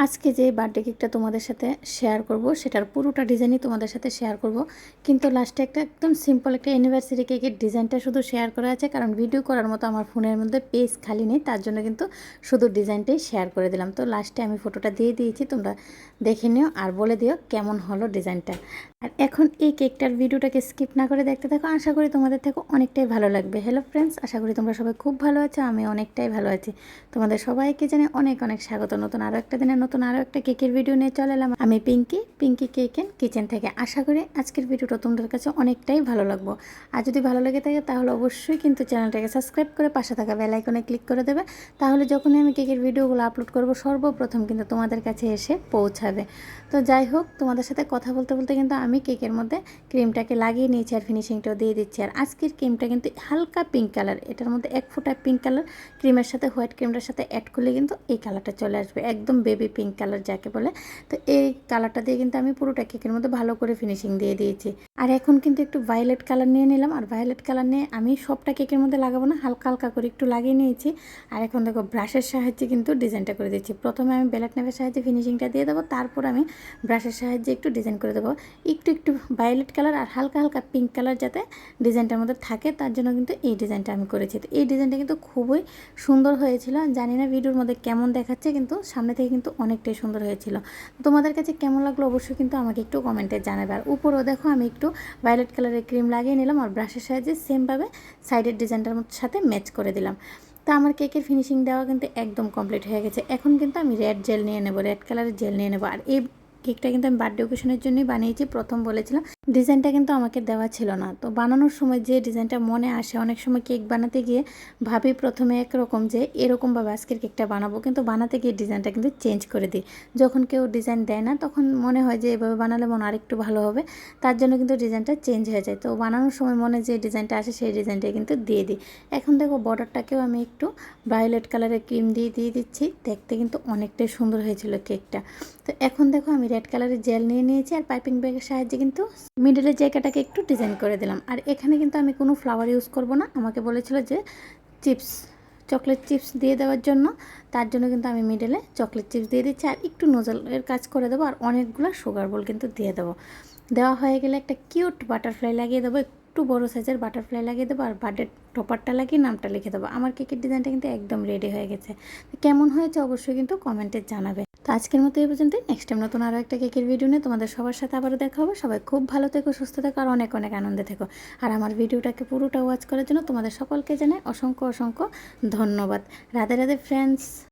আজকে যে বার্থডে কেকটা তোমাদের সাথে শেয়ার করব সেটার পুরোটা ডিজাইনই তোমাদের সাথে শেয়ার করব, কিন্তু লাস্টে একটা একদম সিম্পল একটা অ্যানিভার্সারি কেকের ডিজাইনটা শুধু শেয়ার করা আছে, কারণ ভিডিও করার মতো আমার ফোনের মধ্যে পেজ খালি নেই, তার জন্য কিন্তু শুধু ডিজাইনটাই শেয়ার করে দিলাম। তো লাস্টে আমি ফটোটা দিয়ে দিয়েছি, তোমরা দেখে নিও আর বলে দিও কেমন হলো ডিজাইনটা। আর এখন এই কেকটার ভিডিওটাকে স্কিপ না করে দেখতে থাকো, আশা করি তোমাদের থেকে অনেকটাই ভালো লাগবে। হ্যালো ফ্রেন্ডস, আশা করি তোমরা সবাই খুব ভালো আছো, আমি অনেকটাই ভালো আছি। তোমাদের সবাইকে জানে অনেক অনেক স্বাগত নতুন আরও একটা দিনে নতুন আরও একটা কেকের ভিডিও নিয়ে চলে এলাম। আমি পিঙ্কি কেক এন্ড কিচেন থেকে। আশা করি আজকের ভিডিওটা তোমাদের কাছে অনেকটাই ভালো লাগবে। আর যদি ভালো লেগে থাকে তাহলে অবশ্যই কিন্তু চ্যানেলটাকে সাবস্ক্রাইব করে পাশে থাকা বেল আইকনে ক্লিক করে দেবে, তাহলে যখনই আমি কেকের ভিডিওগুলো আপলোড করব সর্বপ্রথম কিন্তু তোমাদের কাছে এসে পৌঁছাবে। তো যাই হোক, তোমাদের সাথে কথা বলতে বলতে কিন্তু আমি কেকের মধ্যে ক্রিমটাকে লাগিয়ে নিয়েছি আর ফিনিশিংটাও দিয়ে দিচ্ছি। আর আজকের ক্রিমটা কিন্তু হালকা পিঙ্ক কালার, এটার মধ্যে এক ফোঁটা পিঙ্ক কালার ক্রিমের সাথে হোয়াইট ক্রিমটার সাথে অ্যাড করলে কিন্তু এই কালারটা চলে আসবে, একদম বেবি পিঙ্ক কালার যাকে বলে। তো এই কালারটা দিয়ে কিন্তু আমি পুরোটা কেকের মধ্যে ভালো করে ফিনিশিং দিয়ে দিয়েছি। আর এখন কিন্তু একটু ভায়োলেট কালার নিয়ে নিলাম, আর ভায়োলেট কালার নিয়ে আমি সবটা কেকের মধ্যে লাগাবো না, হালকা হালকা করে একটু লাগিয়ে নিয়েছি। আর এখন দেখো ব্রাশের সাহায্যে কিন্তু ডিজাইনটা করে দিচ্ছি। প্রথমে আমি বেলাট নাইফের সাহায্যে ফিনিশিংটা দিয়ে দেবো, তারপর আমি ব্রাশের সাহায্যে একটু ডিজাইন করে দেবো। একটু ভায়োলেট কালার আর হালকা হালকা পিঙ্ক কালার যাতে ডিজাইনটার মধ্যে থাকে, তার জন্য কিন্তু এই ডিজাইনটা আমি করেছি। তো এই ডিজাইনটা কিন্তু খুবই সুন্দর হয়েছিল। জানি না ভিডিওর মধ্যে কেমন দেখাচ্ছে, কিন্তু সামনে থেকে কিন্তু অনেকটাই সুন্দর হয়েছিল। তোমাদের কাছে কেমন লাগলো অবশ্যই কিন্তু আমাকে একটু কমেন্টে জানাবে। আর উপরেও দেখো আমি একটু ভায়োলেট কালারের ক্রিম লাগিয়ে নিলাম, আর ব্রাশের সাহায্যে সেমভাবে সাইডের ডিজাইনটার সাথে ম্যাচ করে দিলাম। তা আমার কেকের ফিনিশিং দেওয়া কিন্তু একদম কমপ্লিট হয়ে গেছে। এখন কিন্তু আমি রেড জেল নিয়ে নেবো, রেড কালারের জেল নিয়ে নেবো। আর এই কেকটা কিন্তু আমি বার্থডে অকেশনের জন্যই বানিয়েছি। প্রথম বলেছিলাম ডিজাইনটা কিন্তু আমাকে দেওয়া ছিল না, তো বানানোর সময় যে ডিজাইনটা মনে আসে, অনেক সময় কেক বানাতে গিয়ে ভাবি প্রথমে একরকম যে এরকমভাবে আজকের কেকটা বানাবো, কিন্তু বানাতে গিয়ে ডিজাইনটা কিন্তু চেঞ্জ করে দিই। যখন কেউ ডিজাইন দেয় না তখন মনে হয় যে এভাবে বানালে মনে আরেকটু ভালো হবে, তার জন্য কিন্তু ডিজাইনটা চেঞ্জ হয়ে যায়। তো বানানোর সময় মনে যে ডিজাইনটা আসে সেই ডিজাইনটাই কিন্তু দিয়ে দিই। এখন দেখো বর্ডারটাকেও আমি একটু ভায়োলেট কালারের ক্রিম দিয়ে দিচ্ছি, দেখতে কিন্তু অনেকটাই সুন্দর হয়েছিল কেকটা। তো এখন দেখো আমি রেড কালারের জেল নিয়ে নিয়েছি, আর পাইপিং ব্যাগের সাহায্যে কিন্তু মিডলের জায়গাটাকে একটু ডিজাইন করে দিলাম। আর এখানে কিন্তু আমি কোনো ফ্লাওয়ার ইউজ করব না, আমাকে বলেছিল যে চিপস, চকলেট চিপস দিয়ে দেওয়ার জন্য, তার জন্য কিন্তু আমি মিডলে চকলেট চিপস দিয়ে দিচ্ছি। আর একটু নোজলের কাজ করে দেবো, আর অনেকগুলো সুগার বল কিন্তু দিয়ে দেবো। দেওয়া হয়ে গেলে একটা কিউট বাটারফ্লাই লাগিয়ে দেবো, একটু বড় সাইজের বাটারফ্লাই লাগিয়ে দেবো, আর বার্থডে টপারটা লাগিয়ে নামটা লিখে দেবো। আমার কেকের ডিজাইনটা কিন্তু একদম রেডি হয়ে গেছে। কেমন হয়েছে অবশ্যই কিন্তু কমেন্টে জানাবে। তো আজকের মতো এই পর্যন্ত, নেক্সট টাইম নতুন আরও একটা কেকের ভিডিও নিয়ে তোমাদের সবার সাথে আবারও দেখা হবে। সবাই খুব ভালো থেকো, সুস্থ থেকো, আর অনেক অনেক আনন্দে থেকো। আর আমার ভিডিওটাকে পুরোটা ওয়াচ করার জন্য তোমাদের সকলকে জানাই অসংখ্য অসংখ্য ধন্যবাদ। রাধে রাধে ফ্রেন্ডস।